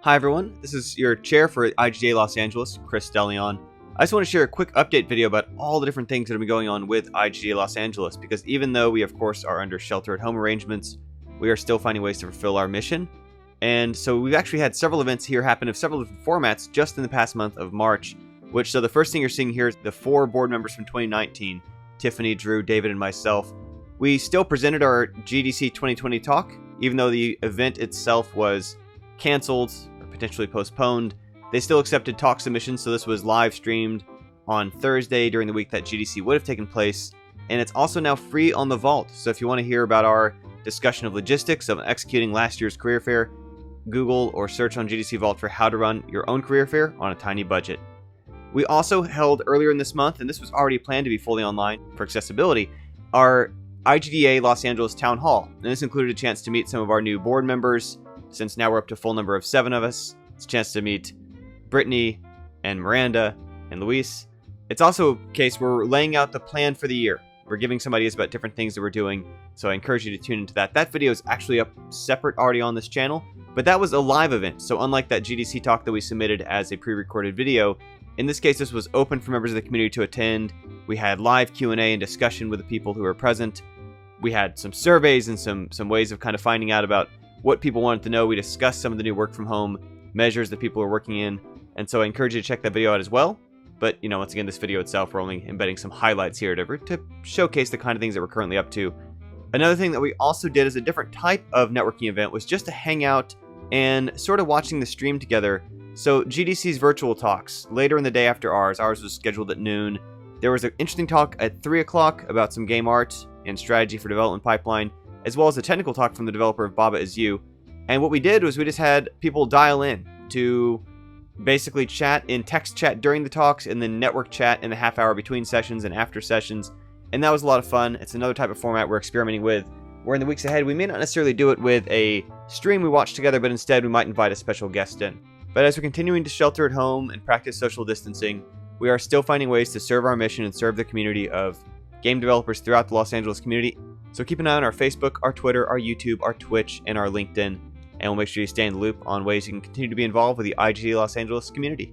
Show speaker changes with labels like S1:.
S1: Hi everyone, this is your chair for IGDA Los Angeles, Chris DeLeon. I just want to share a quick update video about all the different things that have been going on with IGDA Los Angeles, because even though we of course are under shelter-at-home arrangements, we are still finding ways to fulfill our mission. And so we've actually had several events here happen of several different formats just in the past month of March, so the first thing you're seeing here is the 4 board members from 2019, Tiffany, Drew, David, and myself. We still presented our GDC 2020 talk, even though the event itself was canceled or potentially postponed. They still accepted talk submissions, so this was live streamed on Thursday during the week that GDC would have taken place, and it's also now free on the Vault. So if you want to hear about our discussion of logistics of executing last year's career fair, Google or search on GDC Vault for how to run your own career fair on a tiny budget. We also held earlier in this month, and this was already planned to be fully online for accessibility, our IGDA Los Angeles Town Hall. And this included a chance to meet some of our new board members, since now we're up to a full number of 7 of us. It's a chance to meet Brittany and Miranda and Luis. It's also a case where we're laying out the plan for the year. We're giving some ideas about different things that we're doing, so I encourage you to tune into that. That video is actually up separate already on this channel, but that was a live event, so unlike that GDC talk that we submitted as a pre-recorded video, in this case this was open for members of the community to attend. We had live Q&A and discussion with the people who were present. We had some surveys and some ways of kind of finding out about what people wanted to know. We discussed some of the new work from home measures that people are working in, and so I encourage you to check that video out as well. But, once again, this video itself, we're only embedding some highlights here to showcase the kind of things that we're currently up to. Another thing that we also did as a different type of networking event was just to hang out and sort of watching the stream together. So GDC's virtual talks, later in the day after ours was scheduled at noon. There was an interesting talk at 3 o'clock about some game art and strategy for development pipeline, as well as a technical talk from the developer of Baba Is You. And what we did was we just had people dial in to basically chat in text chat during the talks and then network chat in the half hour between sessions and after sessions. And that was a lot of fun. It's another type of format we're experimenting with, where in the weeks ahead we may not necessarily do it with a stream we watch together, but instead we might invite a special guest in. But as we're continuing to shelter at home and practice social distancing, we are still finding ways to serve our mission and serve the community of game developers throughout the Los Angeles community. So keep an eye on our Facebook, our Twitter, our YouTube, our Twitch, and our LinkedIn. And we'll make sure you stay in the loop on ways you can continue to be involved with the IGDA Los Angeles community.